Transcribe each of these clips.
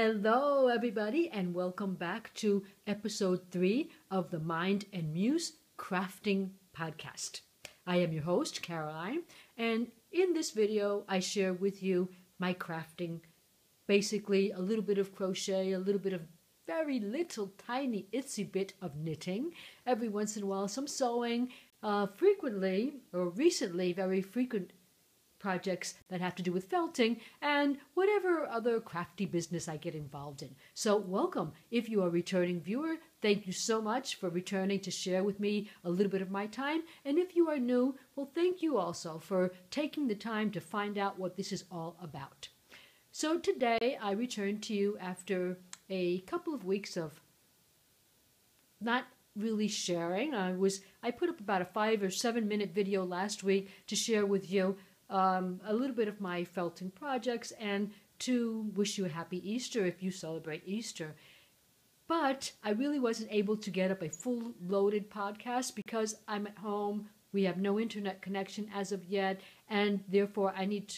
Hello everybody and welcome back to episode 3 of the Mind and Muse Crafting Podcast. I am your host, Caroline, and in this video I share with you my crafting, basically a little bit of crochet, a little bit of very little tiny itsy bit of knitting, every once in a while some sewing, frequently or recently very frequent projects that have to do with felting, and whatever other crafty business I get involved in. So welcome. If you are a returning viewer, thank you so much for returning to share with me a little bit of my time. And if you are new, well, thank you also for taking the time to find out what this is all about. So today I return to you after a couple of weeks of not really sharing. I put up about a 5 or 7 minute video last week to share with you a little bit of my felting projects and to wish you a happy Easter if you celebrate Easter. But I really wasn't able to get up a full loaded podcast because I'm at home, we have no internet connection as of yet, and therefore I need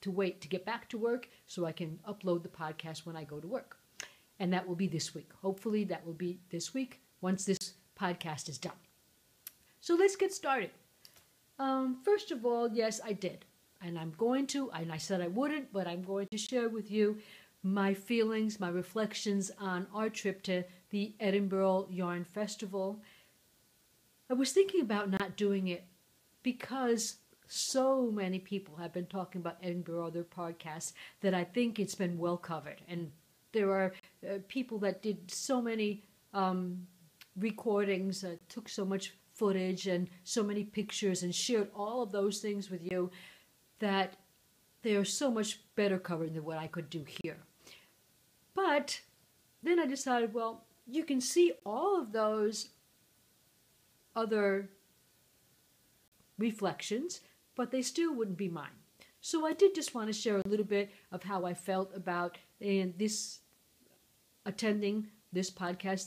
to wait to get back to work so I can upload the podcast when I go to work. And that will be this week. Hopefully that will be this week once this podcast is done. So let's get started. First of all, yes, I did. And I said I wouldn't, but I'm going to share with you my feelings, my reflections on our trip to the Edinburgh Yarn Festival. I was thinking about not doing it because so many people have been talking about Edinburgh, their podcasts, that I think it's been well covered. And there are people that did so many recordings, took so much footage and so many pictures and shared all of those things with you that they are so much better covered than what I could do here. But then I decided, well, you can see all of those other reflections, but they still wouldn't be mine. So I did just want to share a little bit of how I felt about attending this podcast,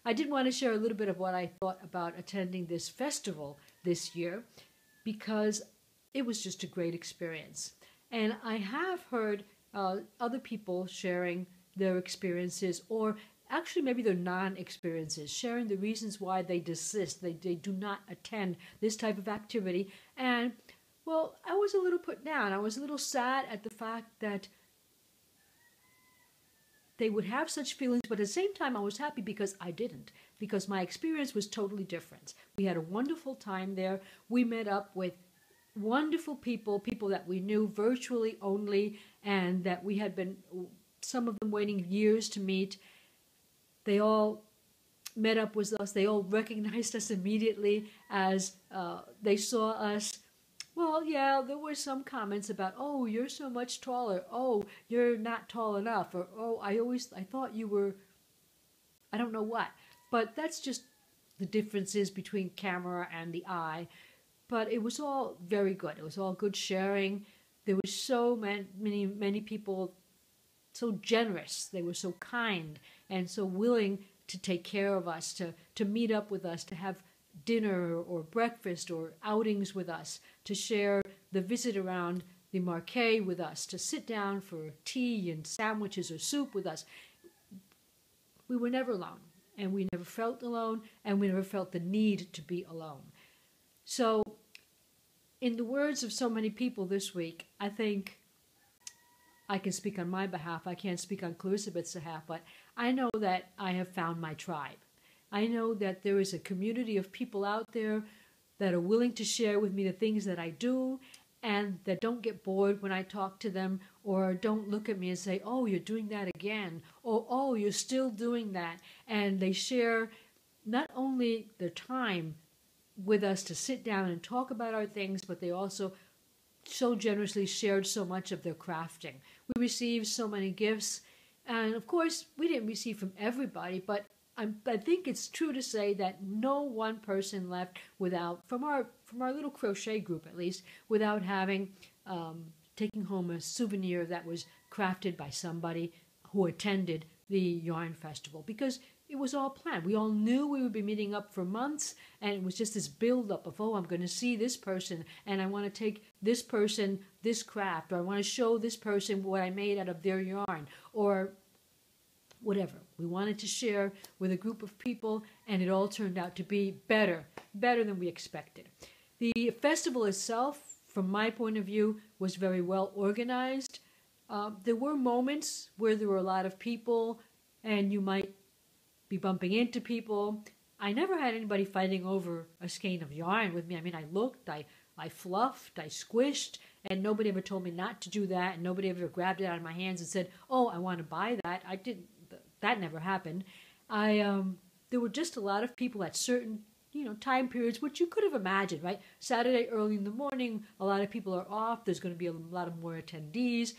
I did want to share a little bit of what I thought about attending this festival this year because it was just a great experience. And I have heard other people sharing their experiences, or actually maybe their non-experiences, sharing the reasons why they desist, they do not attend this type of activity. And, well, I was a little put down. I was a little sad at the fact that they would have such feelings, but at the same time I was happy because I didn't, because my experience was totally different. We had a wonderful time there. We met up with wonderful people that we knew virtually only, and that we had been, some of them waiting years to meet. They all met up with us. They all recognized us immediately as they saw us. Well, yeah, there were some comments about, oh, you're so much taller. Oh, you're not tall enough. Or, oh, I thought you were, I don't know what. But that's just the differences between camera and the eye. But it was all very good. It was all good sharing. There were so many people so generous. They were so kind and so willing to take care of us, to meet up with us, to have dinner or breakfast or outings with us, to share the visit around the marquee with us, to sit down for tea and sandwiches or soup with us. We were never alone, and we never felt alone, and we never felt the need to be alone. So, in the words of so many people this week, I think I can speak on my behalf. I can't speak on Clarisabeth's behalf, but I know that I have found my tribe. I know that there is a community of people out there that are willing to share with me the things that I do, and that don't get bored when I talk to them, or don't look at me and say, oh, you're doing that again, or oh, you're still doing that. And they share not only their time with us to sit down and talk about our things, but they also so generously shared so much of their crafting. We received so many gifts, and of course we didn't receive from everybody, but I think it's true to say that no one person left without, from our little crochet group at least, without having taking home a souvenir that was crafted by somebody who attended the yarn festival, because it was all planned. We all knew we would be meeting up for months, and it was just this build-up of, oh, I'm going to see this person, and I want to take this person this craft, or I want to show this person what I made out of their yarn, or whatever. We wanted to share with a group of people, and it all turned out to be better than we expected. The festival itself, from my point of view, was very well organized. There were moments where there were a lot of people, and you might be bumping into people. I never had anybody fighting over a skein of yarn with me. I mean, I looked, I fluffed, I squished, and nobody ever told me not to do that, and nobody ever grabbed it out of my hands and said, oh, I want to buy that. I didn't. That never happened. There were just a lot of people at certain, time periods, which you could have imagined, right? Saturday early in the morning, a lot of people are off. There's going to be a lot of more attendees.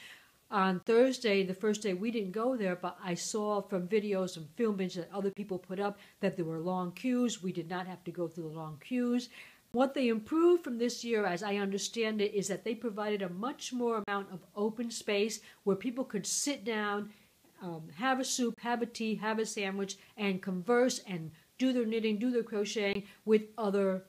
On Thursday, the first day, we didn't go there, but I saw from videos and filmage that other people put up that there were long queues. We did not have to go through the long queues. What they improved from this year, as I understand it, is that they provided a much more amount of open space where people could sit down, have a soup, have a tea, have a sandwich, and converse and do their knitting, do their crocheting with other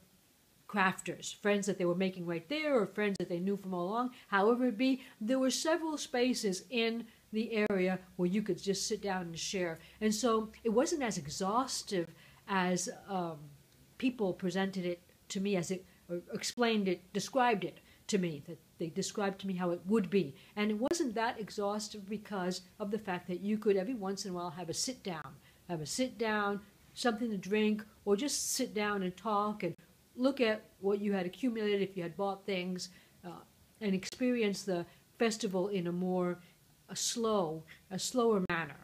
crafters, friends that they were making right there or friends that they knew from all along. However it be, there were several spaces in the area where you could just sit down and share. And so it wasn't as exhaustive as people presented it to me, as it or explained it, described it to me, that they described to me how it would be. And it wasn't that exhaustive because of the fact that you could every once in a while have a sit down, something to drink, or just sit down and talk and look at what you had accumulated if you had bought things, and experience the festival in a slower manner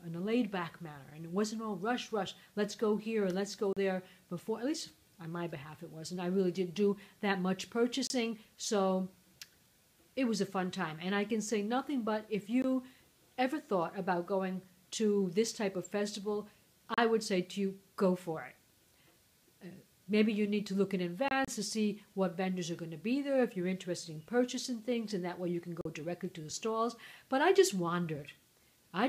and a laid-back manner. And it wasn't all rush, let's go here and let's go there before, at least on my behalf it wasn't. I really didn't do that much purchasing, so it was a fun time. And I can say nothing but if you ever thought about going to this type of festival, I would say to you, go for it. Maybe you need to look in advance to see what vendors are going to be there, if you're interested in purchasing things, and that way you can go directly to the stalls. But I just wandered. I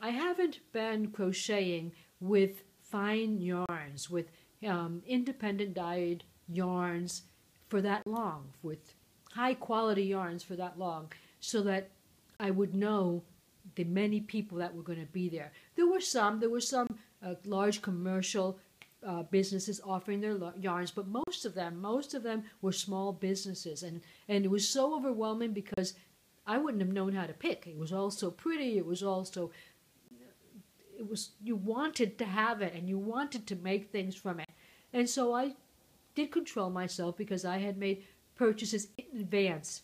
haven't been crocheting with fine yarns, with independent dyed yarns for that long, with high quality yarns for that long, so that I would know the many people that were going to be there. There were some large commercial businesses offering their yarns, but most of them were small businesses, and it was so overwhelming because I wouldn't have known how to pick. It was all so pretty. You wanted to have it and you wanted to make things from it. And so I did control myself because I had made purchases in advance.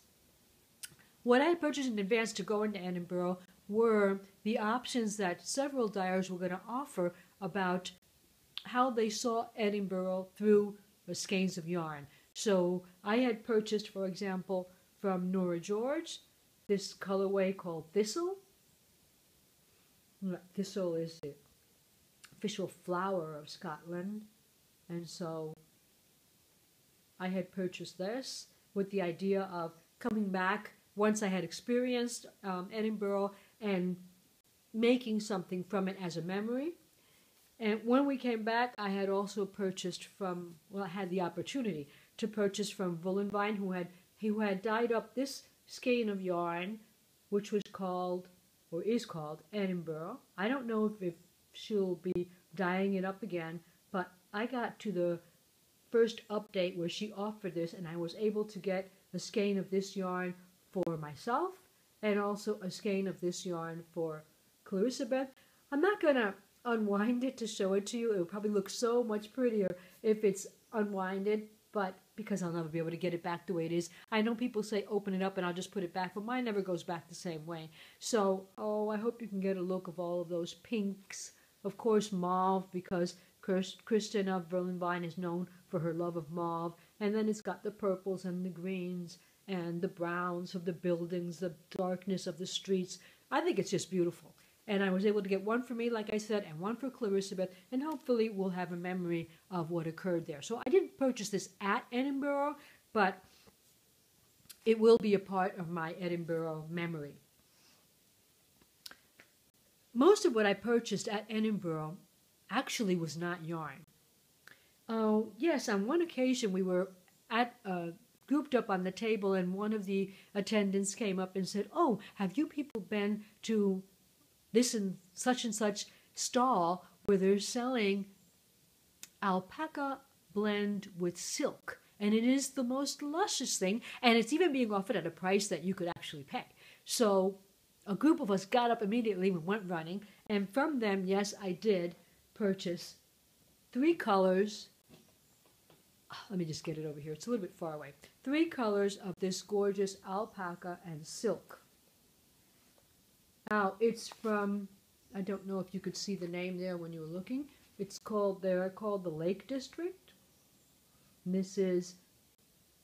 What I had purchased in advance to go into Edinburgh were the options that several dyers were going to offer about how they saw Edinburgh through skeins of yarn. So I had purchased, for example, from Nora George, this colorway called Thistle. Thistle is the official flower of Scotland. And so I had purchased this with the idea of coming back once I had experienced Edinburgh and making something from it as a memory. And when we came back, I had also purchased from, I had the opportunity to purchase from Woolenvine, who had dyed up this skein of yarn, which was called, or is called, Edinburgh. I don't know if she'll be dyeing it up again, but I got to the first update where she offered this, and I was able to get a skein of this yarn for myself, and also a skein of this yarn for Clarisabeth. I'm not going to unwind it to show it to you. It would probably look so much prettier if it's unwinded, but because I'll never be able to get it back the way it is. I know people say open it up and I'll just put it back, but mine never goes back the same way. So, I hope you can get a look of all of those pinks. Of course, mauve, because Kristen of Woolenvine is known for her love of mauve. And then it's got the purples and the greens and the browns of the buildings, the darkness of the streets. I think it's just beautiful. And I was able to get one for me, like I said, and one for Clarisabeth, and hopefully we'll have a memory of what occurred there. So I didn't purchase this at Edinburgh, but it will be a part of my Edinburgh memory. most of what I purchased at Edinburgh actually was not yarn. Oh, yes, on one occasion we were at grouped up on the table, and one of the attendants came up and said, "Oh, have you people been to this and such stall where they're selling alpaca blend with silk? And it is the most luscious thing, and it's even being offered at a price that you could actually pay." So a group of us got up immediately and went running, and from them, yes, I did purchase 3 colors. Let me just get it over here. It's a little bit far away. 3 colors of this gorgeous alpaca and silk. Now, it's from, I don't know if you could see the name there when you were looking. They're called the Lake District. And this is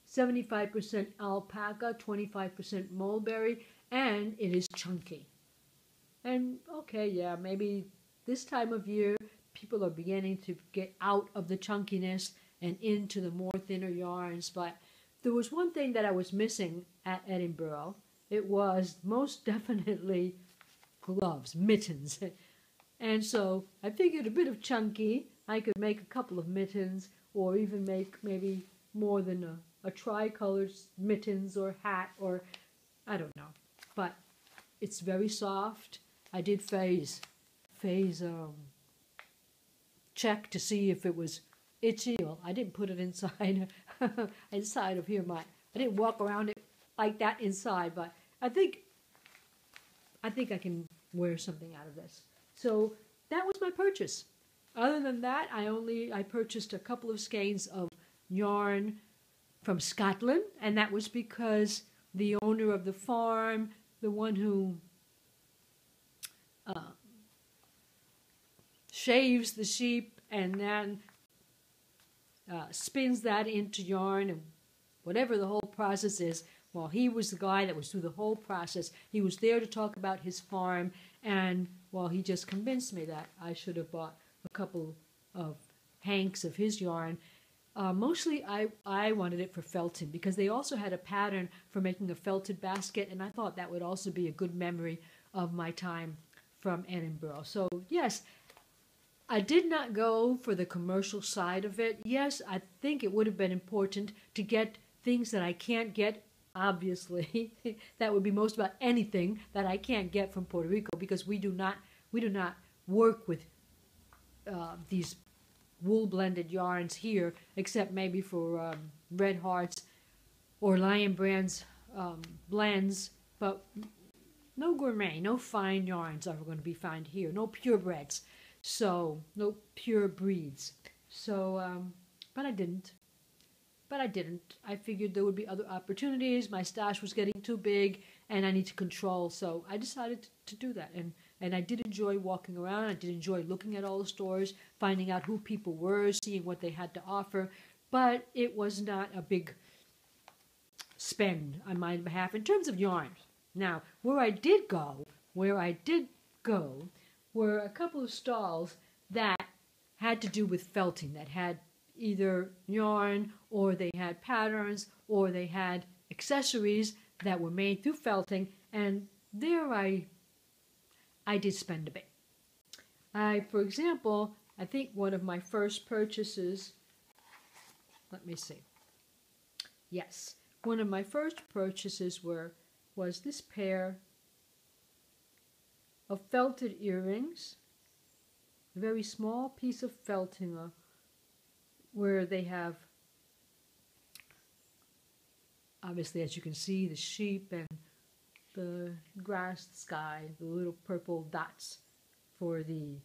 75% alpaca, 25% mulberry, and it is chunky. And okay, yeah, maybe this time of year, people are beginning to get out of the chunkiness and into the more thinner yarns. But there was one thing that I was missing at Edinburgh. It was most definitely gloves, mittens. And so I figured a bit of chunky, I could make a couple of mittens, or even make maybe more than a tricolored mittens or hat, or I don't know. But it's very soft. I did phase check to see if it was itchy. Well, I didn't put it inside of here. I didn't walk around it like that inside, but I think I can wear something out of this. So that was my purchase. Other than that, I purchased a couple of skeins of yarn from Scotland, and that was because the owner of the farm, the one who shaves the sheep and then spins that into yarn and whatever the whole process is, well, he was the guy that was through the whole process. He was there to talk about his farm, and, well, he just convinced me that I should have bought a couple of hanks of his yarn. Mostly I wanted it for felting, because they also had a pattern for making a felted basket, and I thought that would also be a good memory of my time from Edinburgh. So, yes, I did not go for the commercial side of it. Yes, I think it would have been important to get things that I can't get, obviously. That would be most about anything that I can't get from Puerto Rico, because we do not work with these wool blended yarns here, except maybe for Red Hearts or Lion Brands blends, but no gourmet, no fine yarns are going to be found here, no purebreds, so no pure breeds. So, but I didn't. I figured there would be other opportunities. My stash was getting too big, and I need to control, so I decided to do that. And I did enjoy walking around. I did enjoy looking at all the stores, finding out who people were, seeing what they had to offer. But it was not a big spend on my behalf in terms of yarns. Now, where I did go were a couple of stalls that had to do with felting, that had either yarn, or they had patterns, or they had accessories that were made through felting, and there I did spend a bit. For example, I think one of my first purchases, let me see. Yes, one of my first purchases was this pair of felted earrings, a very small piece of felting where they have, obviously, as you can see, the sheep and the grass, the sky, the little purple dots for the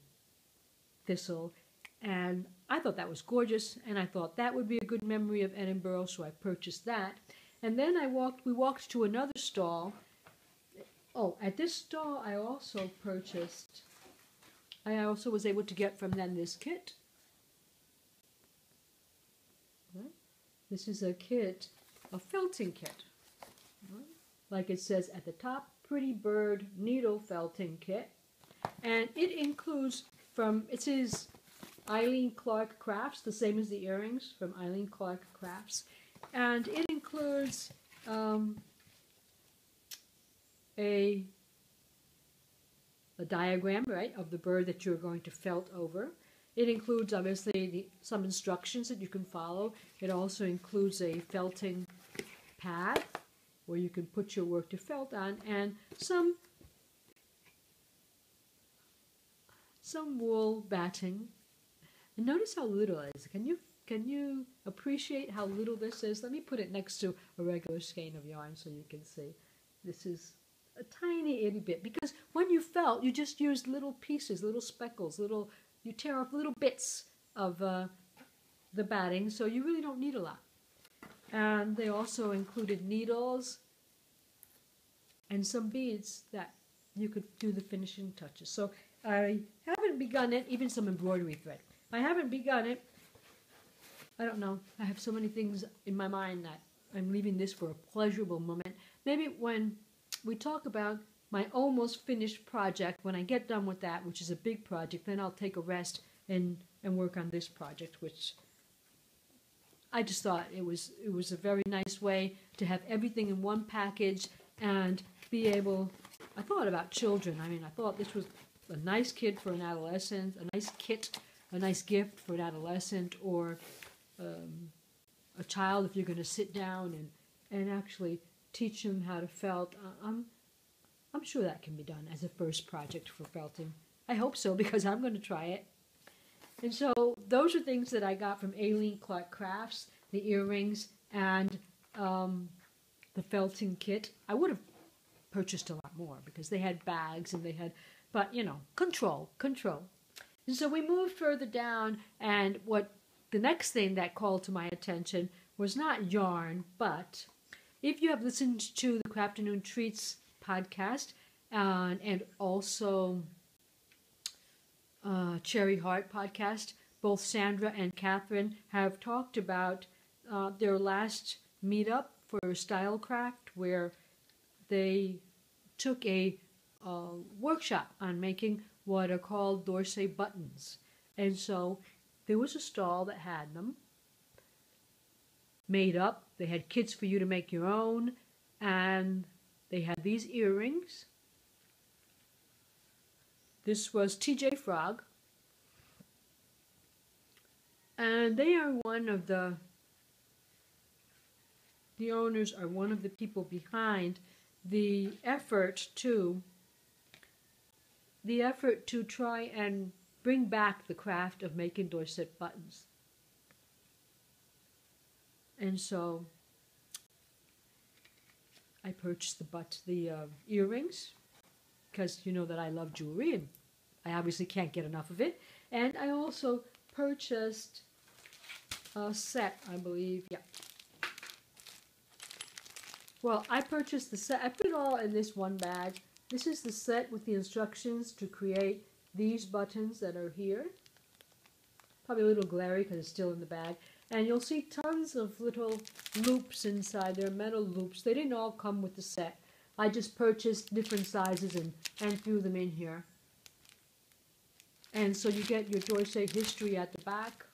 thistle. And I thought that was gorgeous, and I thought that would be a good memory of Edinburgh, so I purchased that. And then we walked to another stall. Oh, at this stall I also was able to get from them this kit. This is a kit, a felting kit. Like it says at the top, Pretty Bird Needle Felting Kit. And it includes it says Eileen Clark Crafts, the same as the earrings from Eileen Clark Crafts. And it includes a a diagram, right, of the bird that you're going to felt over. It includes, obviously, some instructions that you can follow. It also includes a felting pad where you can put your work to felt on, and some wool batting. And notice how little it is. Can you appreciate how little this is? Let me put it next to a regular skein of yarn so you can see. This is a tiny itty bit, because when you felt, you just used little pieces, little speckles, you tear off little bits of the batting, so you really don't need a lot. And they also included needles and some beads that you could do the finishing touches. So I haven't begun it, even some embroidery thread. I haven't begun it. I don't know. I have so many things in my mind that I'm leaving this for a pleasurable moment. Maybe when we talk about my almost finished project, when I get done with that, which is a big project, then I'll take a rest and work on this project, which I just thought it was a very nice way to have everything in one package and be able. I thought about children. I mean, I thought this was a nice kit for an adolescent, a nice kit, a nice gift for an adolescent, or a child if you're going to sit down and actually teach them how to felt. I'm sure that can be done as a first project for felting. I hope so, because I'm going to try it. And so those are things that I got from Aileen Clark Crafts, the earrings and the felting kit. I would have purchased a lot more because they had bags and they had, but you know, control. And so we moved further down, and what the next thing that called to my attention was not yarn, but if you have listened to the Crafternoon Treats podcast and also Cherry Heart podcast, both Sandra and Catherine have talked about their last meetup for Stylecraft, where they took a workshop on making what are called Dorset buttons. And so there was a stall that had them made up. They had kits for you to make your own, and they had these earrings. This was TJ Frog, and they are one of the owners are one of the people behind the effort to try and bring back the craft of making Dorset buttons. And so I purchased the earrings, because you know that I love jewelry and I obviously can't get enough of it. And I also purchased a set, I believe. Yeah. Well, I purchased the set. I put it all in this one bag. This is the set with the instructions to create these buttons that are here. Probably a little glary because it's still in the bag. And you'll see tons of little loops inside. They're metal loops. They didn't all come with the set. I just purchased different sizes and threw them in here. And so you get your Dorset history at the back,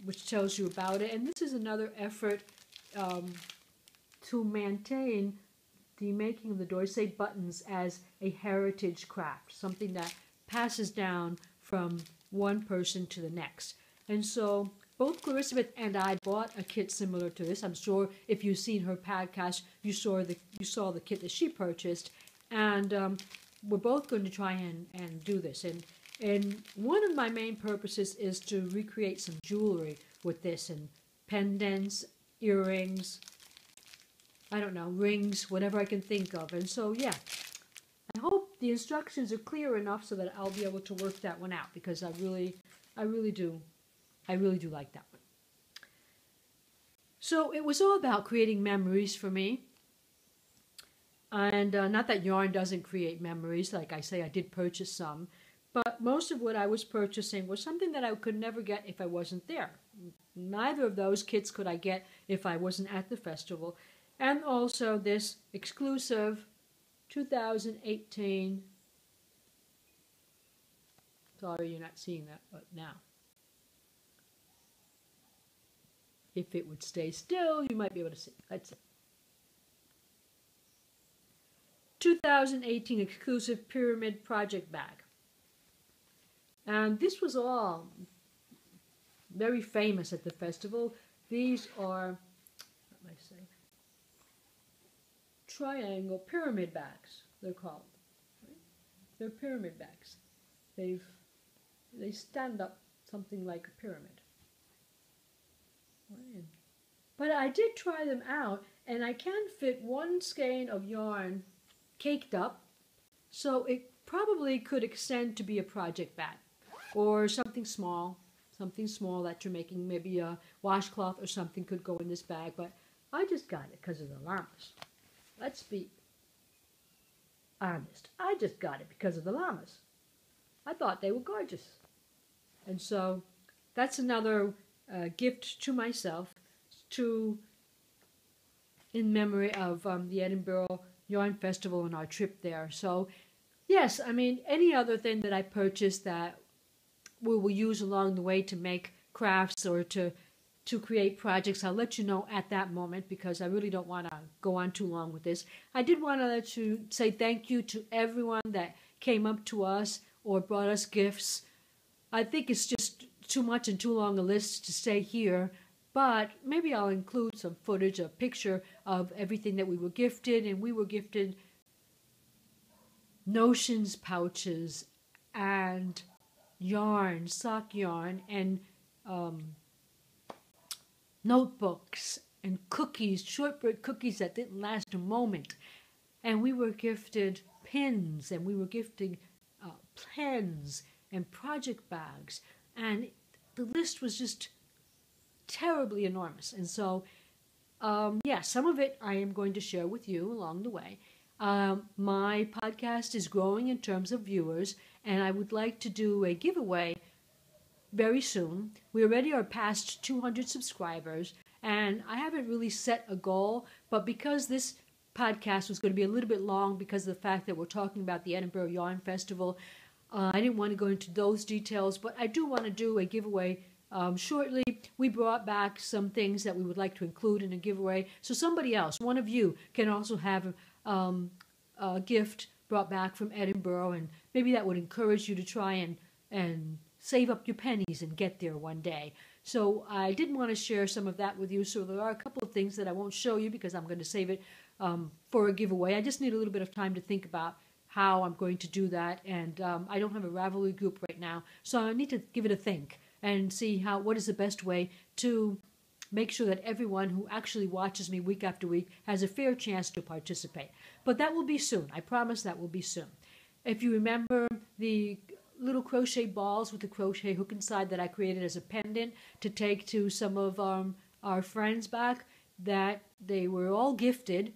which tells you about it. And this is another effort to maintain the making of the Dorset buttons as a heritage craft, something that passes down from one person to the next. And so both Clarisabeth and I bought a kit similar to this. I'm sure if you've seen her podcast, you saw the kit that she purchased. And we're both going to try and do this. And one of my main purposes is to recreate some jewelry with this, and pendants, earrings, I don't know, rings, whatever I can think of. And so, yeah, I hope the instructions are clear enough so that I'll be able to work that one out, because I really do like that one. So it was all about creating memories for me. And not that yarn doesn't create memories. Like I say, I did purchase some. But most of what I was purchasing was something that I could never get if I wasn't there. Neither of those kits could I get if I wasn't at the festival. And also this exclusive 2018. Sorry you're not seeing that, but now. If it would stay still, you might be able to see. That's it. 2018 exclusive pyramid project bag. And this was all very famous at the festival. These are, what am I saying? Triangle pyramid bags, they're called. Right? They're pyramid bags. They stand up something like a pyramid. Right. But I did try them out, and I can fit one skein of yarn caked up, so it probably could extend to be a project bag or something small that you're making. Maybe a washcloth or something could go in this bag, but I just got it because of the llamas. Let's be honest. I just got it because of the llamas. I thought they were gorgeous. And so that's another gift to myself in memory of the Edinburgh Yarn Festival and our trip there. So yes, I mean, any other thing that I purchased that we will use along the way to make crafts or to create projects, I'll let you know at that moment, because I really don't want to go on too long with this. I did want to let you say thank you to everyone that came up to us or brought us gifts. I think it's just too much and too long a list to say here, but maybe I'll include some footage, a picture of everything that we were gifted. And we were gifted notions pouches and yarn, sock yarn, and notebooks and cookies, shortbread cookies that didn't last a moment. And we were gifted pins, and we were gifting pens and project bags, and the list was just terribly enormous. And so yeah, some of it I am going to share with you along the way. My podcast is growing in terms of viewers, and I would like to do a giveaway very soon. We already are past 200 subscribers, and I haven't really set a goal, but because this podcast was going to be a little bit long because of the fact that we're talking about the Edinburgh Yarn Festival, I didn't want to go into those details, but I do want to do a giveaway shortly. We brought back some things that we would like to include in a giveaway, so somebody else, one of you, can also have a gift brought back from Edinburgh, and maybe that would encourage you to try and save up your pennies and get there one day. So I did want to share some of that with you. So there are a couple of things that I won't show you because I'm going to save it for a giveaway. I just need a little bit of time to think about how I'm going to do that, and I don't have a Ravelry group right now, so I need to give it a think and see what is the best way to make sure that everyone who actually watches me week after week has a fair chance to participate. But that will be soon. I promise that will be soon. If you remember the little crochet balls with the crochet hook inside that I created as a pendant to take to some of our friends back, that they were all gifted,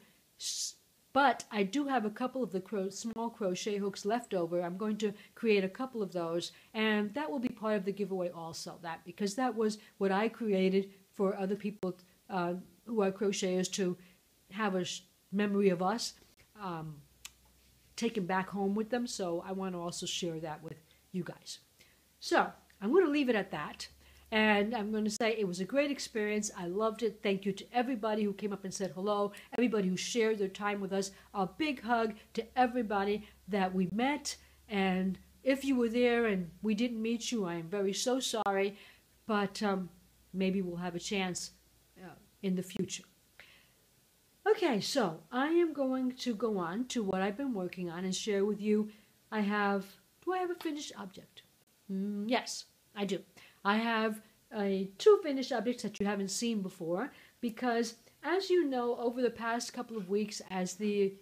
but I do have a couple of the small crochet hooks left over. I'm going to create a couple of those, and that will be part of the giveaway also, because that was what I created for other people who are crocheters to have a memory of us taken back home with them. So I want to also share that with you guys. So I'm going to leave it at that. And I'm going to say it was a great experience. I loved it. Thank you to everybody who came up and said hello, everybody who shared their time with us. A big hug to everybody that we met. And if you were there and we didn't meet you, I am very so sorry. But maybe we'll have a chance in the future. Okay, so I am going to go on to what I've been working on and share with you. Do I have a finished object? Yes, I do. I have two finished objects that you haven't seen before, because as you know, over the past couple of weeks as the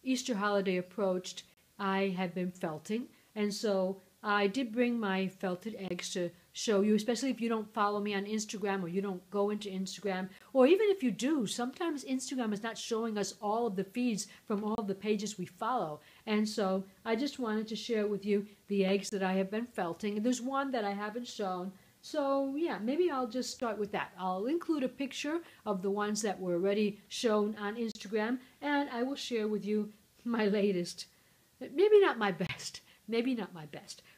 Easter holiday approached, I have been felting, and so I did bring my felted eggs to show you, especially if you don't follow me on Instagram or you don't go into Instagram, or even if you do, sometimes Instagram is not showing us all of the feeds from all of the pages we follow. And so I just wanted to share with you the eggs that I have been felting. And there's one that I haven't shown. So yeah, maybe I'll just start with that. I'll include a picture of the ones that were already shown on Instagram, and I will share with you my latest, maybe not my best,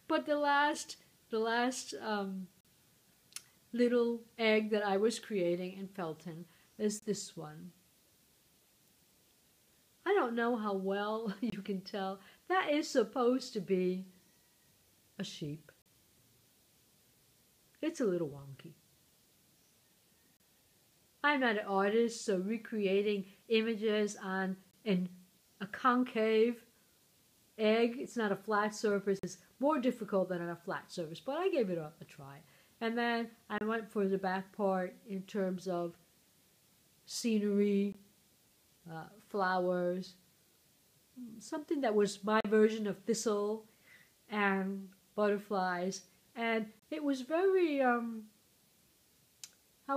but the last little egg that I was creating in felting is this one. don't know how well you can tell. That is supposed to be a sheep. It's a little wonky. I'm not an artist, so recreating images on a concave egg, it's not a flat surface, it's more difficult than on a flat surface, but I gave it a try. And then I went for the back part in terms of scenery, flowers, something that was my version of thistle and butterflies. And it was very, how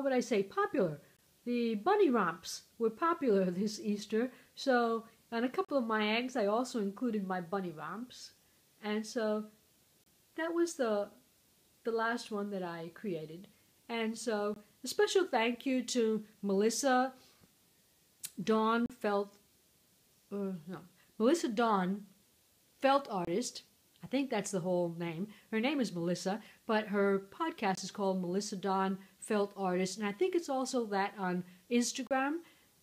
would I say, popular. The bunny romps were popular this Easter, so on a couple of my eggs I also included my bunny romps. And so that was the last one that I created. And so a special thank you to Melissa Dawn Felt Artist. I think that's the whole name. Her name is Melissa, but her podcast is called Melissa Dawn Felt Artist, and I think it's also that on Instagram.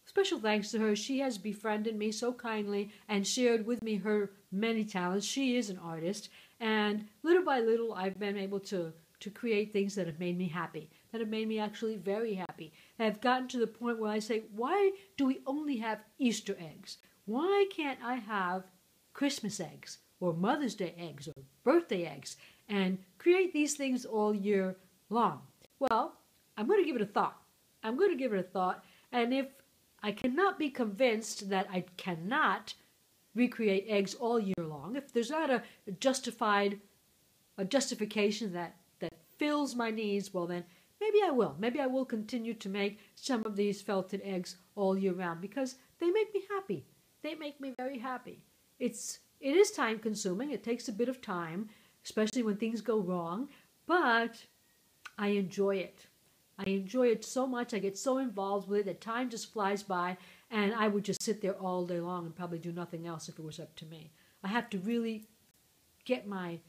Special thanks to her. She has befriended me so kindly and shared with me her many talents. She is an artist, and little by little I've been able to create things that have made me happy, that have made me actually very happy. I've gotten to the point where I say, why do we only have Easter eggs? Why can't I have Christmas eggs or Mother's Day eggs or birthday eggs and create these things all year long? Well, I'm going to give it a thought. And if I cannot be convinced that I cannot recreate eggs all year long, if there's not a justification that fills my needs, well then maybe I will. Maybe I will continue to make some of these felted eggs all year round because they make me happy. They make me very happy. It is time consuming. It takes a bit of time, especially when things go wrong, but I enjoy it. I enjoy it so much. I get so involved with it that time just flies by, and I would just sit there all day long and probably do nothing else if it was up to me. I have to really get my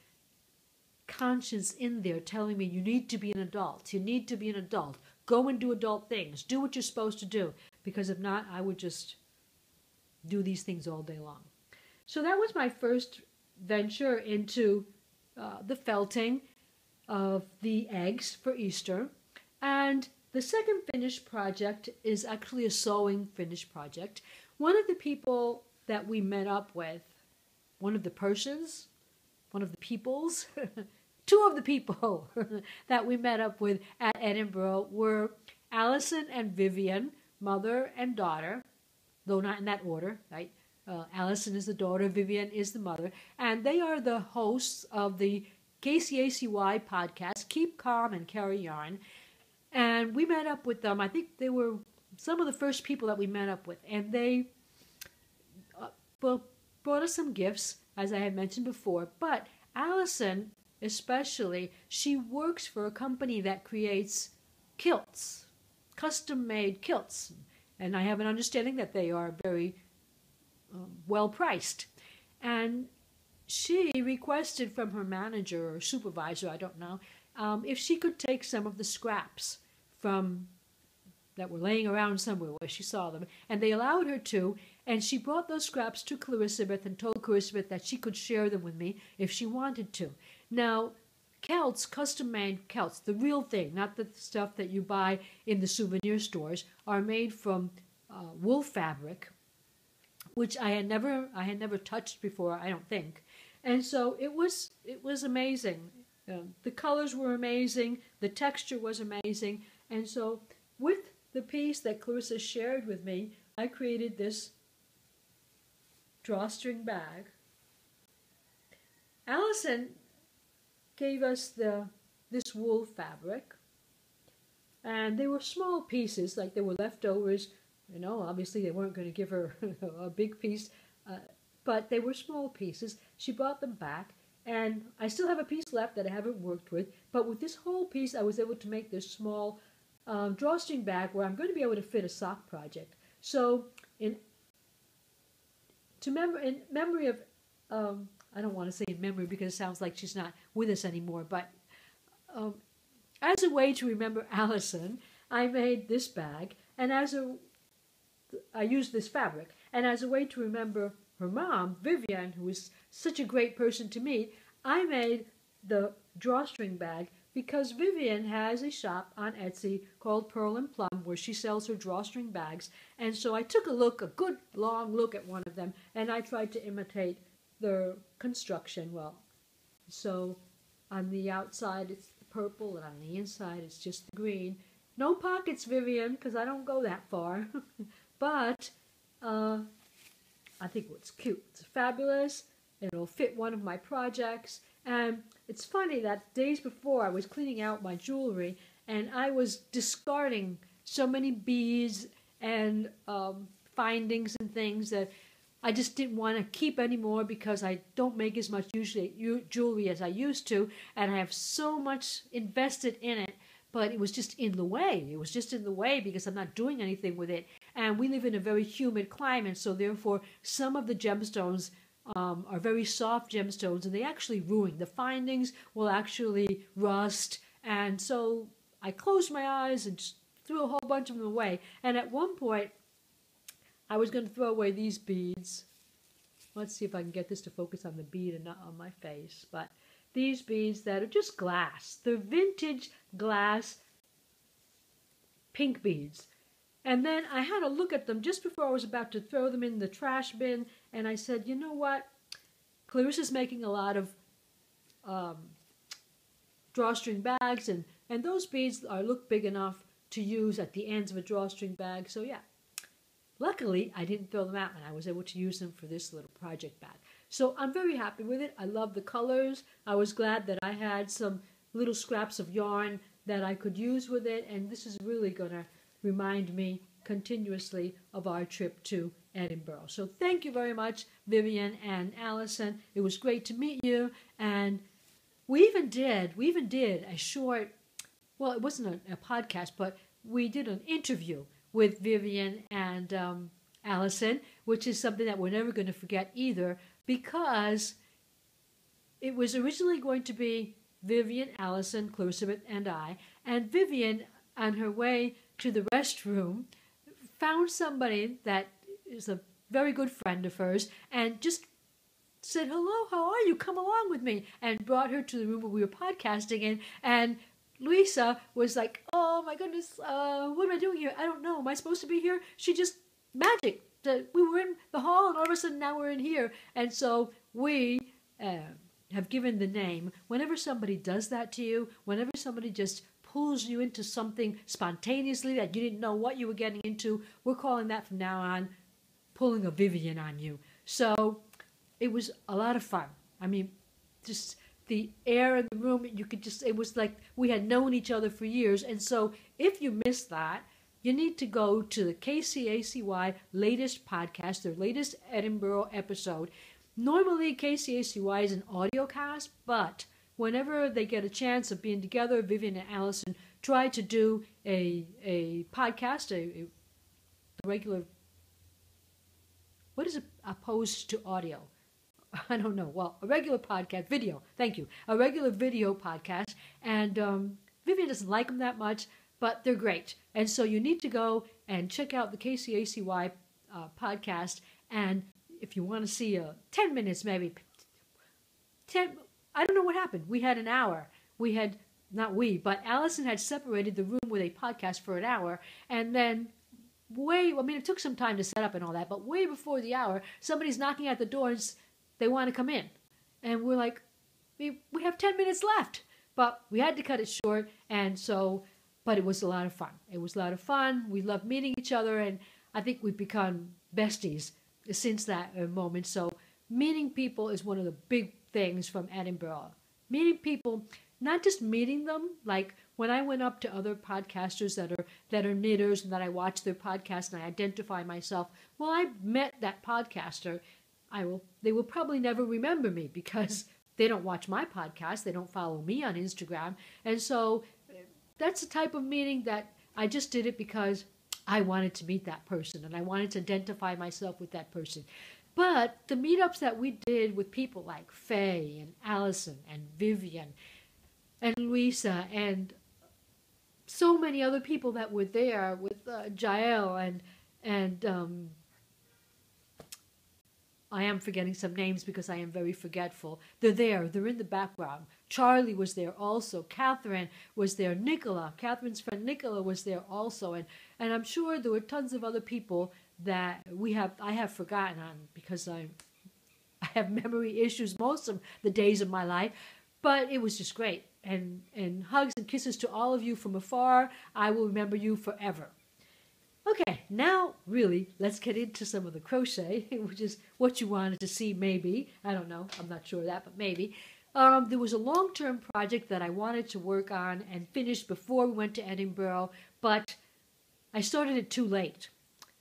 conscience in there telling me you need to be an adult. You need to be an adult. Go and do adult things. Do what you're supposed to do. Because if not, I would just do these things all day long. So that was my first venture into the felting of the eggs for Easter. And the second finished project is actually a sewing finished project. One of the people that we met up with, one of the peoples, two of the people that we met up with at Edinburgh were Alyson and Vivian, mother and daughter, though not in that order, right? Alyson is the daughter, Vivian is the mother, and they are the hosts of the KCACY podcast, Keep Calm and Carry Yarn. And we met up with them. I think they were some of the first people that we met up with, and they brought us some gifts, as I had mentioned before. But Alyson, especially, she works for a company that creates kilts, custom-made kilts. And I have an understanding that they are very well priced. And she requested from her manager or supervisor, I don't know, if she could take some of the scraps from that were laying around somewhere where she saw them, and they allowed her to, and she brought those scraps to Clarisabeth and told Clarisabeth that she could share them with me if she wanted to. Now, kilts, custom-made kilts, the real thing, not the stuff that you buy in the souvenir stores, are made from wool fabric, which I had never touched before, I don't think. And so it was amazing. The colors were amazing, the texture was amazing, and so with the piece that Clarissa shared with me, I created this drawstring bag. Alyson gave us this wool fabric, and they were small pieces, like they were leftovers. You know, obviously they weren't going to give her a big piece, but they were small pieces. She brought them back, and I still have a piece left that I haven't worked with, but with this whole piece I was able to make this small drawstring bag where I'm going to be able to fit a sock project. So in memory of, I don't want to say in memory because it sounds like she's not with us anymore, but as a way to remember Alyson, I made this bag, and I used this fabric. And as a way to remember her mom, Vivian, who was such a great person to meet, I made the drawstring bag because Vivian has a shop on Etsy called Pearl and Plum where she sells her drawstring bags. And so I took a good long look at one of them, and I tried to imitate the construction. Well, so on the outside it's the purple, and on the inside it's just the green. No pockets, Vivian, because I don't go that far. But I think it's cute. It's fabulous. It'll fit one of my projects. And it's funny that days before I was cleaning out my jewelry, and I was discarding so many beads and findings and things that I just didn't want to keep anymore because I don't make as much jewelry as I used to, and I have so much invested in it. But it was just in the way. It was just in the way because I'm not doing anything with it. And we live in a very humid climate, so therefore some of the gemstones are very soft gemstones, and they actually ruin. The findings will actually rust. And so I closed my eyes and just threw a whole bunch of them away. And at one point, I was going to throw away these beads. Let's see if I can get this to focus on the bead and not on my face. But these beads that are just glass. They're vintage glass pink beads. And then I had a look at them just before I was about to throw them in the trash bin, and I said, you know what? Clarissa's making a lot of drawstring bags, and those beads look big enough to use at the ends of a drawstring bag. So yeah, luckily I didn't throw them out, and I was able to use them for this little project bag. So I'm very happy with it. I love the colors. I was glad that I had some little scraps of yarn that I could use with it, and this is really going to remind me continuously of our trip to Edinburgh. So thank you very much, Vivian and Alyson. It was great to meet you, and we even did a short, well, it wasn't a podcast, but we did an interview with Vivian and Alyson, which is something that we're never going to forget either, because it was originally going to be Vivian, Alyson, Clarisabeth, and I, and Vivian, on her way to the restroom, found somebody that is a very good friend of hers and just said, hello, how are you? Come along with me, and brought her to the room where we were podcasting in. And Luisa was like, oh my goodness, what am I doing here? I don't know. Am I supposed to be here? She just magic. We were in the hall, and all of a sudden now we're in here. And so we have given the name. Whenever somebody does that to you, whenever somebody just pulls you into something spontaneously that you didn't know what you were getting into, we're calling that from now on pulling a Vivian on you. So it was a lot of fun. I mean, just the air in the room, you could just, it was like we had known each other for years. And so if you missed that, you need to go to the KCACY latest podcast, their latest Edinburgh episode. Normally KCACY is an audio cast, but whenever they get a chance of being together, Vivian and Alyson try to do a podcast, a regular, what is it opposed to audio? I don't know. Well, a regular podcast, video. Thank you. A regular video podcast. And Vivian doesn't like them that much, but they're great. And so you need to go and check out the KCACY podcast. And if you want to see 10 minutes, maybe 10, I don't know what happened. We had an hour. We had, not we, but Alyson had separated the room with a podcast for an hour. And then it took some time to set up and all that, but way before the hour, somebody's knocking at the doors. They want to come in. And we're like, we have 10 minutes left. But we had to cut it short. And so, but it was a lot of fun. It was a lot of fun. We loved meeting each other. And I think we've become besties since that moment. So meeting people is one of the big things from Edinburgh. Meeting people, not just meeting them, like when I went up to other podcasters that are knitters and that I watch their podcast and I identify myself, well, I met that podcaster. They will probably never remember me because they don't watch my podcast. They don't follow me on Instagram. And so that's the type of meeting that I just did it because I wanted to meet that person and I wanted to identify myself with that person. But the meetups that we did with people like Faye and Alyson and Vivian and Luisa and so many other people that were there with Jael and I am forgetting some names because I am very forgetful. They're there. They're in the background. Charlie was there also. Catherine was there. Nicola, Catherine's friend Nicola was there also. And I'm sure there were tons of other people that I have forgotten on because I have memory issues most of the days of my life. But it was just great. And hugs and kisses to all of you from afar. I will remember you forever. Okay, now really, let's get into some of the crochet, which is what you wanted to see maybe. I don't know, I'm not sure of that, but maybe. There was a long-term project that I wanted to work on and finish before we went to Edinburgh, but I started it too late.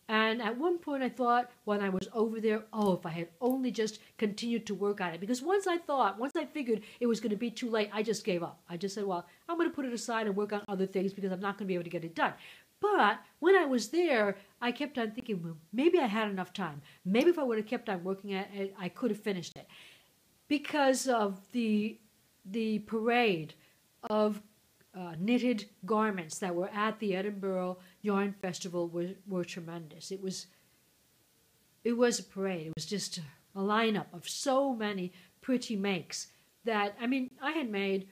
And at one point I thought when I was over there, oh, if I had only just continued to work on it. Because once I figured it was going to be too late, I just gave up. I just said, well, I'm going to put it aside and work on other things because I'm not going to be able to get it done. But when I was there, I kept on thinking, well, maybe I had enough time. Maybe if I would have kept on working at it, I could have finished it. Because of the parade of knitted garments that were at the Edinburgh Yarn Festival were tremendous. It was a parade. It was just a lineup of so many pretty makes that, I mean, I had made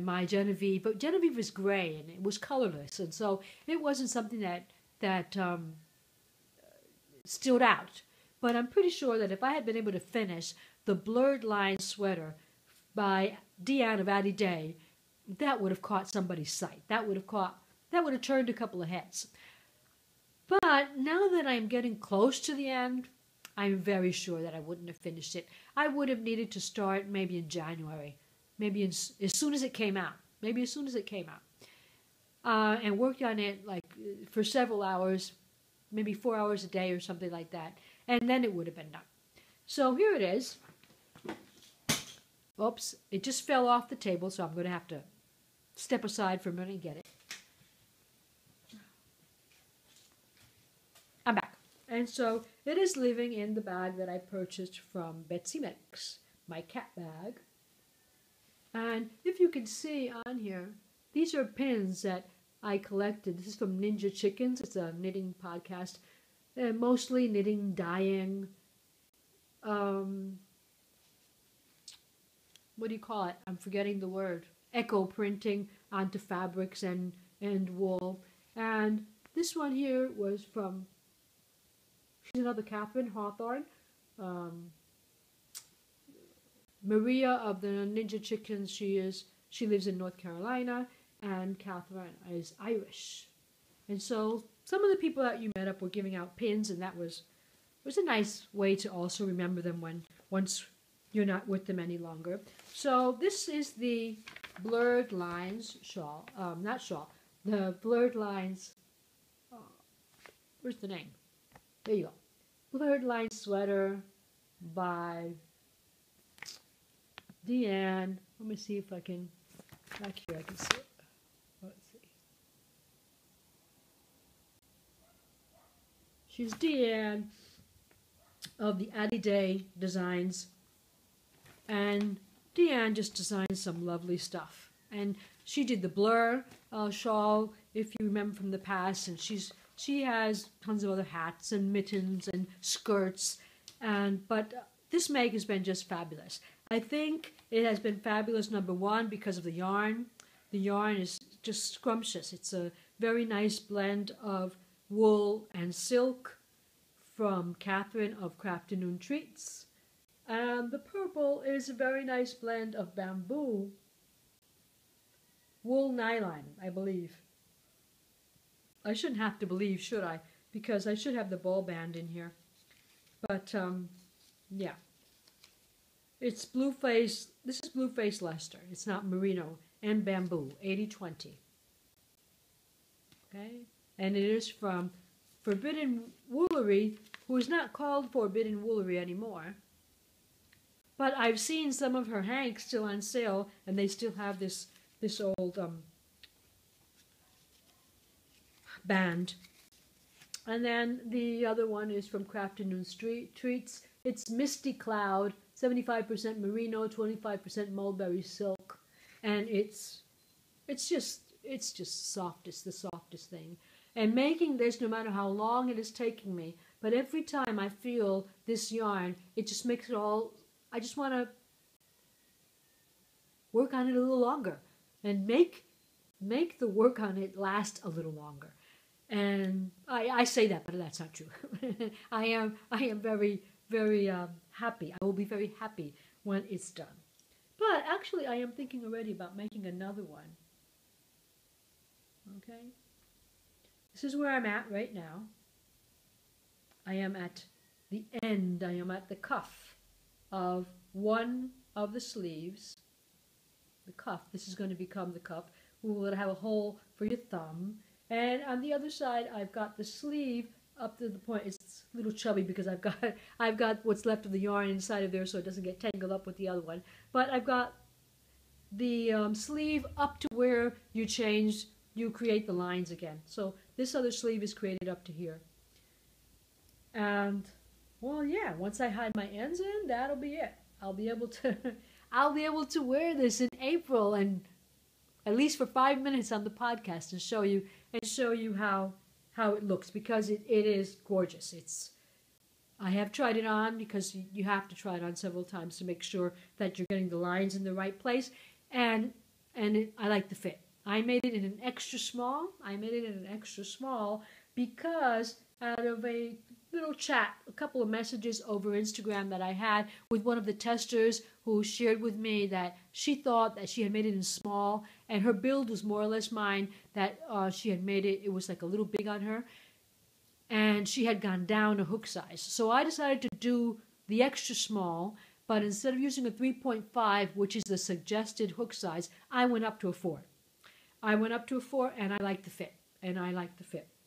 my Genevieve, but Genevieve was gray and it was colorless, and so it wasn't something that stood out. But I'm pretty sure that if I had been able to finish the blurred line sweater by Deanne of Addydae, that would have caught somebody's sight. That would have turned a couple of heads. But now that I'm getting close to the end, I'm very sure that I wouldn't have finished it. I would have needed to start maybe in January. Maybe as soon as it came out. And worked on it like for several hours, maybe 4 hours a day or something like that. And then it would have been done. So here it is. Oops, it just fell off the table, so I'm going to have to step aside for a minute and get it. I'm back. And so it is living in the bag that I purchased from Betsy Mix, my cat bag. And if you can see on here, these are pins that I collected. This is from Ninja Chickens. It's a knitting podcast. Mostly knitting, dyeing. What do you call it? I'm forgetting the word. Echo printing onto fabrics and wool. And this one here was from, she's another Catherine Hawthorne. Maria of the Ninja Chickens, she lives in North Carolina, and Catherine is Irish. And so some of the people that you met up were giving out pins, and it was a nice way to also remember them once you're not with them any longer. So this is the Blurred Lines shawl, the Blurred Lines, where's the name? There you go. Blurred Lines sweater by Deanne. Let me see if I can, back here I can see it. Let's see. She's Deanne of the Addydae Designs. And Deanne just designed some lovely stuff. And she did the blur shawl, if you remember from the past. And she has tons of other hats and mittens and skirts. But this make has been just fabulous. I think it has been fabulous, number one, because of the yarn. The yarn is just scrumptious. It's a very nice blend of wool and silk from Catherine of Crafternoon Treats. And the purple is a very nice blend of bamboo, wool nylon, I believe. I shouldn't have to believe, should I? Because I should have the ball band in here. But, yeah. It's Blueface, this is Blueface Leicester. It's not merino, and bamboo, 80/20. Okay? And it is from Forbiden Woolery, who is not called Forbiden Woolery anymore. But I've seen some of her hanks still on sale, and they still have this old band. And then the other one is from Crafternoon Treats. It's Misty Cloud, 75% merino, 25% mulberry silk, and it's just soft. It's the softest thing. And making this, no matter how long it is taking me But every time I feel this yarn, it just makes it all, I just want to work on it a little longer and make the work on it last a little longer. And I say that, but that's not true. I am very, very happy. I will be very happy when it's done. But actually, I am thinking already about making another one. Okay? This is where I'm at right now. I am at the end. I am at the cuff of one of the sleeves. The cuff. This is going to become the cuff. We will have a hole for your thumb. And on the other side, I've got the sleeve up to the point. It's a little chubby because I've got what's left of the yarn inside of there, so it doesn't get tangled up with the other one. But I've got the sleeve up to where you create the lines again. So this other sleeve is created up to here. And well, yeah, once I hide my ends in, that'll be it. I'll be able to wear this in April, and at least for 5 minutes on the podcast, and show you how it looks, because it is gorgeous. I have tried it on, because you have to try it on several times to make sure that you're getting the lines in the right place, and I like the fit. I made it in an extra small. Because out of a little chat, a couple of messages over Instagram that I had with one of the testers, who shared with me that she thought that she had made it in small, and her build was more or less mine, that she had made it was like a little big on her, and she had gone down a hook size. So I decided to do the extra small, but instead of using a 3.5, which is the suggested hook size, I went up to a 4. And I like the fit.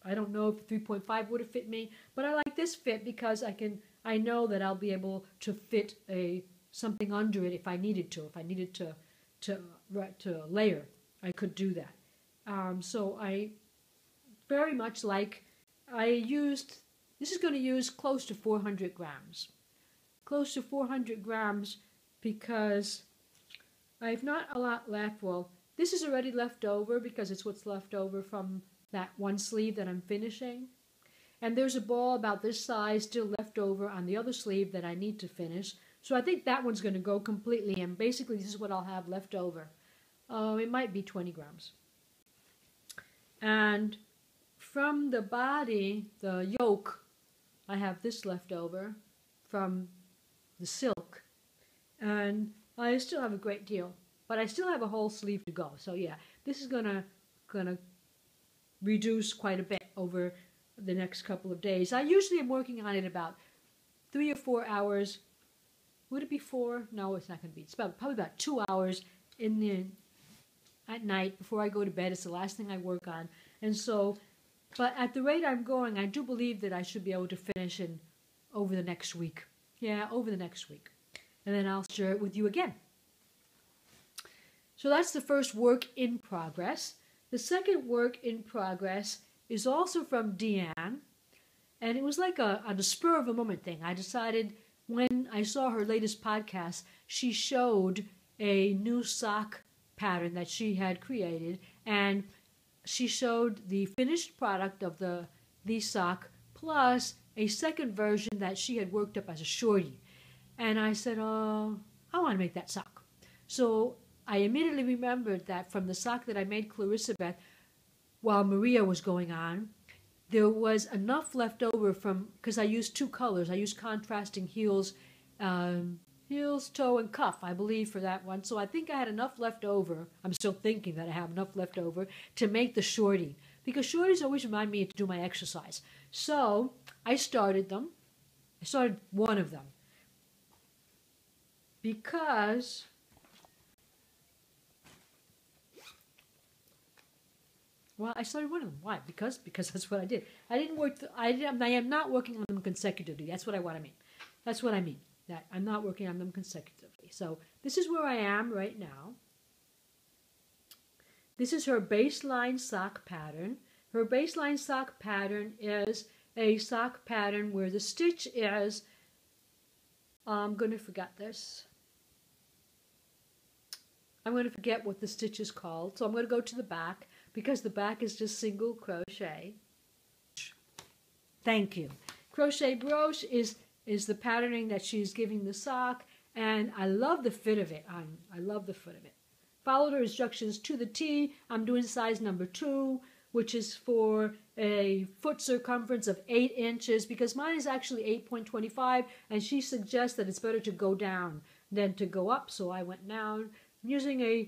I don't know if 3.5 would have fit me, but I like this fit because I know that I'll be able to fit something under it if I needed to. If I needed to layer, I could do that. So I very much like, this is going to use close to 400 grams. Close to 400 grams because I have not a lot left. Well, this is already left over because it's what's left over from that one sleeve that I'm finishing. And there's a ball about this size still left over on the other sleeve that I need to finish. So I think that one's going to go completely, and basically this is what I'll have left over. It might be 20 grams. And from the body, the yoke, I have this left over from the silk. And I still have a great deal, but I still have a whole sleeve to go. So yeah, this is gonna reduce quite a bit over the next couple of days. I usually am working on it about 3 or 4 hours. Would it be 4? No, it's not going to be. It's probably about 2 hours at night before I go to bed. It's the last thing I work on. And so, but at the rate I'm going, I do believe that I should be able to finish over the next week. Yeah, over the next week. And then I'll share it with you again. So that's the first work in progress. The second work in progress is also from Deanne, and it was like on a spur of a moment thing. I decided when I saw her latest podcast, she showed a new sock pattern that she had created, and she showed the finished product of the sock plus a second version that she had worked up as a shorty. And I said, I want to make that sock. So I immediately remembered that from the sock that I made Clarisabeth while Maria was going on, there was enough left over because I used 2 colors. I used contrasting heels, toe, and cuff, I believe, for that one. So I think I had enough left over. I'm still thinking that I have enough left over to make the shorty, because shorties always remind me to do my exercise. So I started them. I started one of them because I started one of them. Why? Because that's what I did. I am not working on them consecutively. That's what I mean. That's what I mean. That I'm not working on them consecutively. So this is where I am right now. This is her baseline sock pattern. Her baseline sock pattern is a sock pattern where the stitch is, I'm going to forget this. I'm going to forget what the stitch is called. So I'm going to go to the back, because the back is just single crochet. Thank you. Crochet brooche is the patterning that she's giving the sock, and I love the fit of it. I love the fit of it. Followed her instructions to the T. I'm doing size number 2, which is for a foot circumference of 8 inches, because mine is actually 8.25, and she suggests that it's better to go down than to go up, so I went down. I'm using a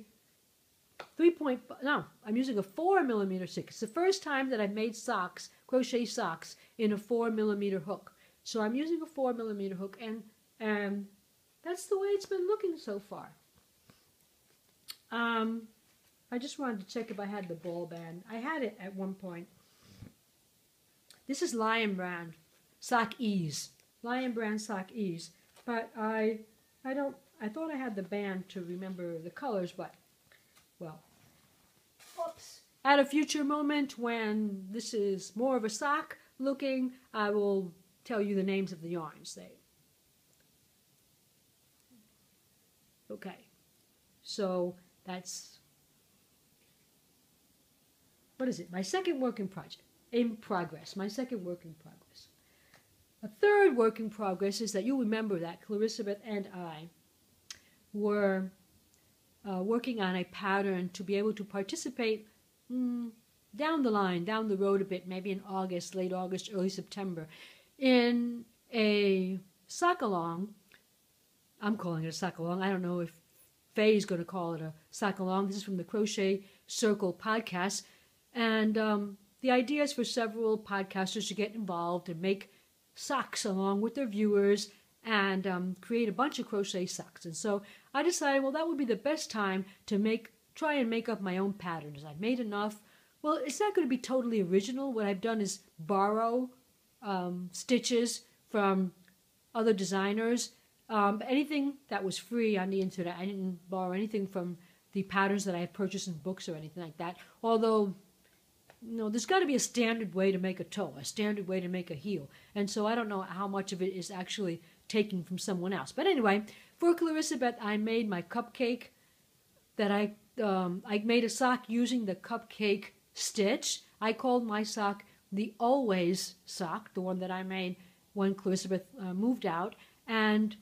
I'm using a 4mm stick. It's the first time that I've made socks, crochet socks, in a 4mm hook. So I'm using a 4mm hook, and that's the way it's been looking so far. I just wanted to check if I had the ball band. I had it at one point. This is Lion Brand Sock Ease. Lion Brand Sock Ease. But I thought I had the band to remember the colors, but, well, oops. At a future moment when this is more of a sock looking, I will tell you the names of the yarns. Okay. So that's, what is it? My second work in progress. My second work in progress. A third work in progress is that you remember that Clarisabeth and I were working on a pattern to be able to participate down the line, down the road a bit, maybe in August, late August, early September, in a sock-along. I'm calling it a sock-along. I don't know if Faye's going to call it a sock-along. This is from the Crochet Circle podcast. And the idea is for several podcasters to get involved and make socks along with their viewers and create a bunch of crochet socks. And so I decided, well, that would be the best time to try and make up my own patterns. I've made enough. Well, it's not going to be totally original. What I've done is borrow stitches from other designers. Anything that was free on the internet. I didn't borrow anything from the patterns that I had purchased in books or anything like that. Although, there's got to be a standard way to make a toe, a standard way to make a heel. And so I don't know how much of it is actually taken from someone else. But anyway, for Clarisabeth, I made my cupcake that I made a sock using the cupcake stitch. I called my sock the Always sock, the one that I made when Clarisabeth moved out. And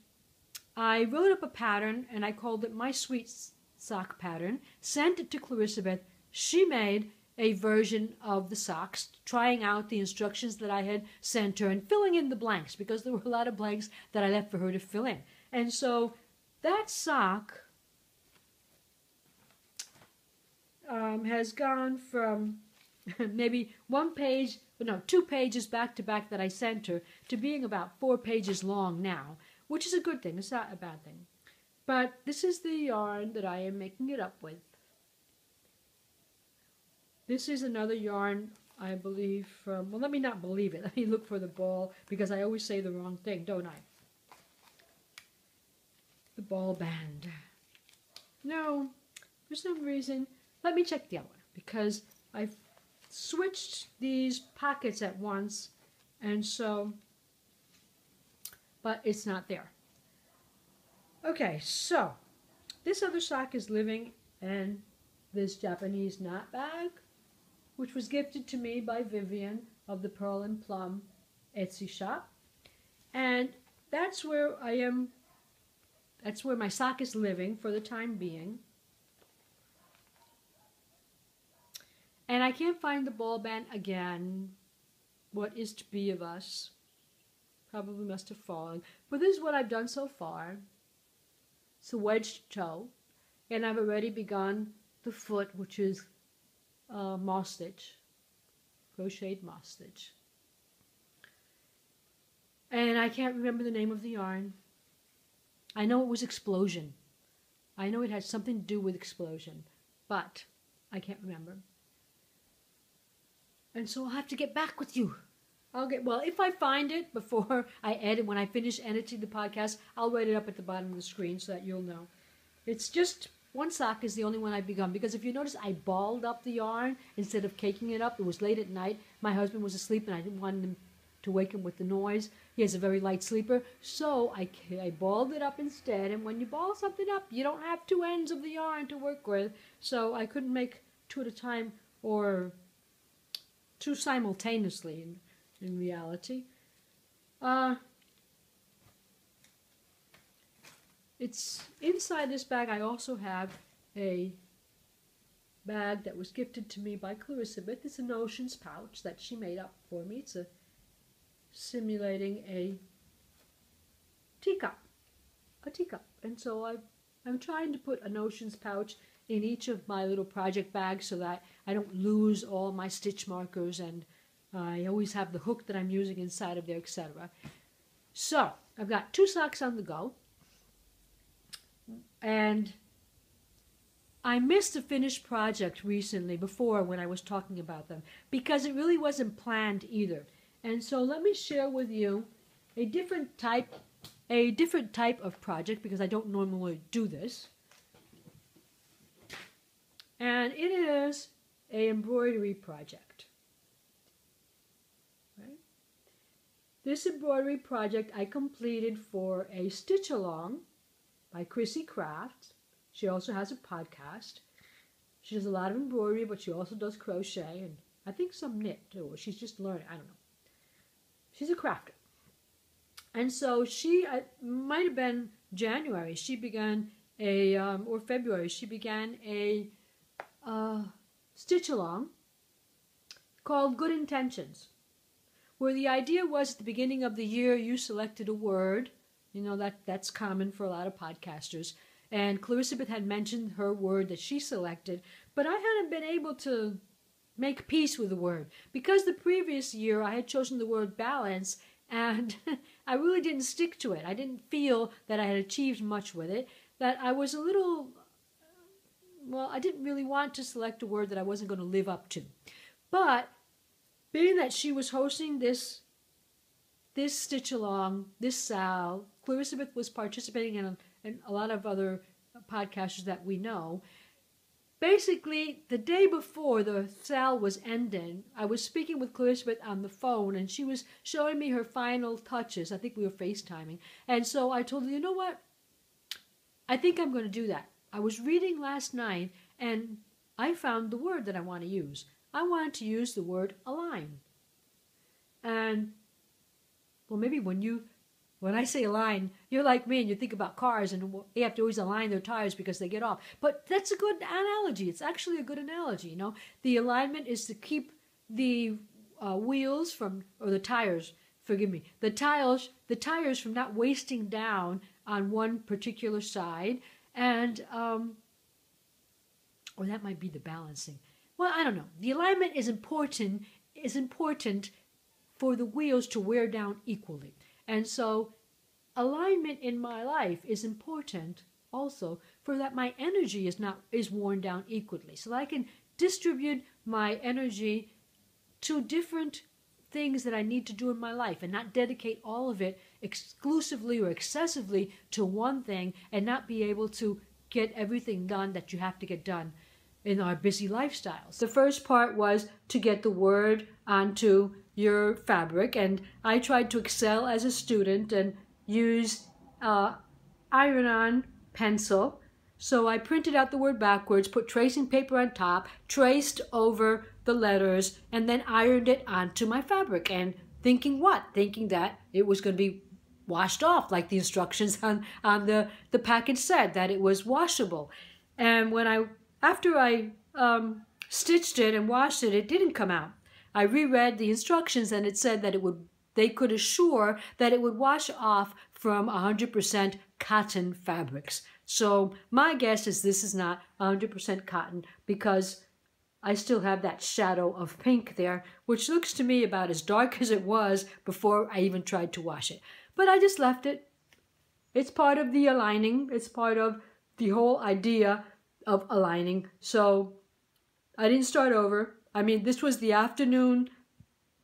I wrote up a pattern, and I called it my Sweet Sock Pattern, sent it to Clarisabeth. She made a version of the socks, trying out the instructions that I had sent her and filling in the blanks, because there were a lot of blanks that I left for her to fill in. And so that sock has gone from maybe 2 pages back to back that I sent her to being about 4 pages long now, which is a good thing. It's not a bad thing. But this is the yarn that I am making it up with. This is another yarn, I believe, from, well, let me not believe it. Let me look for the ball, because I always say the wrong thing, don't I? The ball band. No, for some reason, let me check the other one, because I've switched these pockets at once, and so, but it's not there. Okay, so this other sock is living in this Japanese knot bag, which was gifted to me by Vivian of the Pearl and Plum Etsy shop. And that's where I am, that's where my sock is living for the time being. And I can't find the ball band again. What is to be of us? Probably must have fallen. But this is what I've done so far. It's a wedged toe. And I've already begun the foot, which is moss stitch, crocheted moss stitch. And I can't remember the name of the yarn. I know it was Explosion. I know it had something to do with Explosion, but I can't remember. And so I'll have to get back with you. Well, if I find it before I edit, when I finish editing the podcast, I'll write it up at the bottom of the screen so that you'll know. It's just one sock is the only one I've begun, because if you notice, I balled up the yarn instead of caking it up. It was late at night. My husband was asleep, and I didn't want him to wake him with the noise. He has a very light sleeper, so I balled it up instead. And when you ball something up, you don't have 2 ends of the yarn to work with, so I couldn't make 2 at a time or 2 simultaneously in reality. It's inside this bag. I also have a bag that was gifted to me by Clarisabeth. It's an ocean's pouch that she made up for me. It's simulating a teacup. And so I'm trying to put an ocean's pouch in each of my little project bags so that I don't lose all my stitch markers, and I always have the hook that I'm using inside of there, etc. So I've got 2 socks on the go, and I missed a finished project recently before when I was talking about them because it really wasn't planned either. And so let me share with you a different type of project, because I don't normally do this. And it is an embroidery project. Right? This embroidery project I completed for a stitch along by Chrissie Crafts. She also has a podcast. She does a lot of embroidery, but she also does crochet and I think some knit too. She's just learning. I don't know. She's a crafter. And so it might have been January, she began or February, she began a stitch along called Good Intentions, where the idea was at the beginning of the year you selected a word. You know, that's common for a lot of podcasters. And Clarisabeth had mentioned her word that she selected, but I hadn't been able to make peace with the word because the previous year I had chosen the word balance, and I really didn't stick to it. I didn't feel that I had achieved much with it, that I was a little, well, I didn't really want to select a word that I wasn't going to live up to. But being that she was hosting this stitch along, this Sal, Clarisabeth was participating in a lot of other podcasters that we know. Basically, the day before the Sal was ending, I was speaking with Clarisabeth on the phone, and she was showing me her final touches. I think we were FaceTiming. And so I told her, you know what? I think I'm going to do that. I was reading last night, and I found the word that I want to use. I wanted to use the word align. And, well, maybe when I say align, you're like me and you think about cars and you have to always align their tires because they get off. But that's a good analogy. It's actually a good analogy, you know. The alignment is to keep the wheels from, or the tires, forgive me, the tires from not wasting down on one particular side. And, or that might be the balancing. Well, I don't know. The alignment is important for the wheels to wear down equally. And so alignment in my life is important also for that my energy is worn down equally. So that I can distribute my energy to different things that I need to do in my life and not dedicate all of it exclusively or excessively to one thing and not be able to get everything done that you have to get done in our busy lifestyles. The first part was to get the word onto your fabric, and I tried to excel as a student and use iron-on pencil. So I printed out the word backwards, put tracing paper on top, traced over the letters, and then ironed it onto my fabric. And thinking what? Thinking that it was going to be washed off, like the instructions on the package said, that it was washable. And after I stitched it and washed it, it didn't come out. I reread the instructions and it said that they could assure that it would wash off from 100% cotton fabrics. So my guess is this is not 100% cotton because I still have that shadow of pink there, which looks to me about as dark as it was before I even tried to wash it. But I just left it. It's part of the aligning. It's part of the whole idea of aligning. So I didn't start over. I mean, this was the afternoon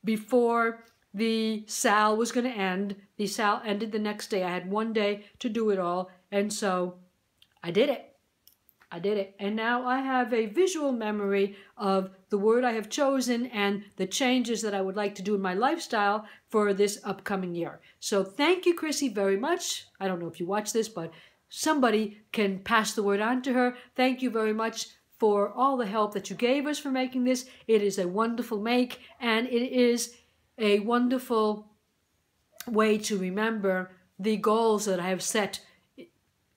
before the Sal was going to end. The Sal ended the next day. I had one day to do it all. And so I did it. And now I have a visual memory of the word I have chosen and the changes that I would like to do in my lifestyle for this upcoming year. So thank you, Chrissie, very much. I don't know if you watch this, but somebody can pass the word on to her. Thank you very much for all the help that you gave us for making this. It is a wonderful make, and it is a wonderful way to remember the goals that I have set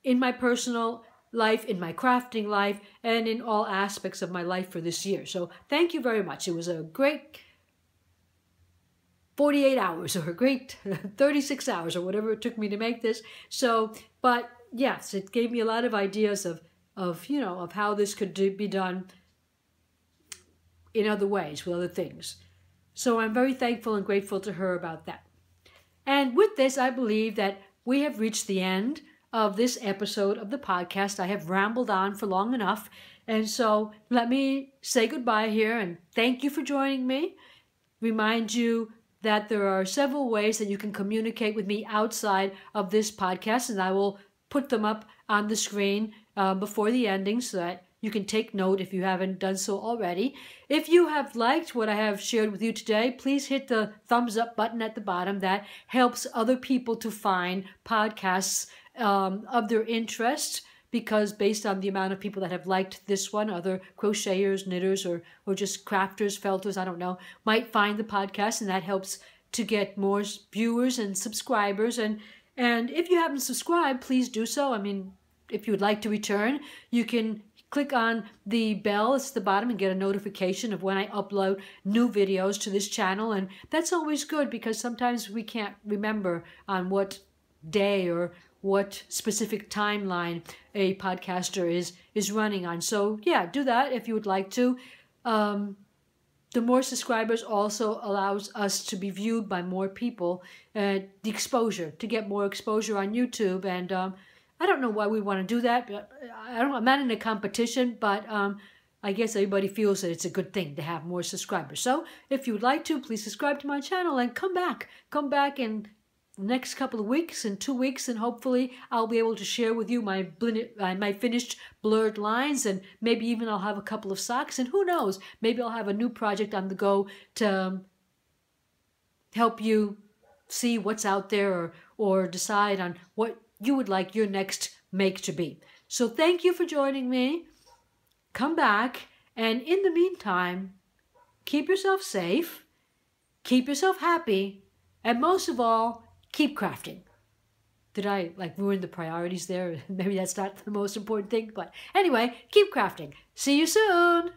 in my personal life, in my crafting life, and in all aspects of my life for this year. So thank you very much. It was a great 48 hours or a great 36 hours or whatever it took me to make this. So, but yes, it gave me a lot of ideas of how this could be done in other ways, with other things. So I'm very thankful and grateful to her about that. And with this, I believe that we have reached the end of this episode of the podcast. I have rambled on for long enough. And so let me say goodbye here and thank you for joining me. Remind you that there are several ways that you can communicate with me outside of this podcast, and I will put them up on the screen before the ending so that you can take note if you haven't done so already. If you have liked what I have shared with you today, please hit the thumbs up button at the bottom. That helps other people to find podcasts of their interest, because based on the amount of people that have liked this one, other crocheters, knitters, or just crafters, felters, I don't know, might find the podcast, and that helps to get more viewers and subscribers. And if you haven't subscribed, please do so. I mean, if you would like to return, you can click on the bell at the bottom and get a notification of when I upload new videos to this channel. And that's always good, because sometimes we can't remember on what day or what specific timeline a podcaster is running on. So yeah, do that if you would like to. The more subscribers also allows us to be viewed by more people, the exposure, to get more exposure on YouTube. And I don't know why we want to do that, but I'm not in a competition, but I guess everybody feels that it's a good thing to have more subscribers. So if you would like to, please subscribe to my channel and come back in the next couple of weeks, in 2 weeks, and hopefully I'll be able to share with you my finished blurred lines, and maybe even I'll have a couple of socks, and who knows, maybe I'll have a new project on the go to help you see what's out there, or decide on what you would like your next make to be. So thank you for joining me. Come back, and in the meantime, keep yourself safe, keep yourself happy, and most of all, keep crafting. Did I ruin the priorities there? Maybe that's not the most important thing, but anyway, keep crafting. See you soon.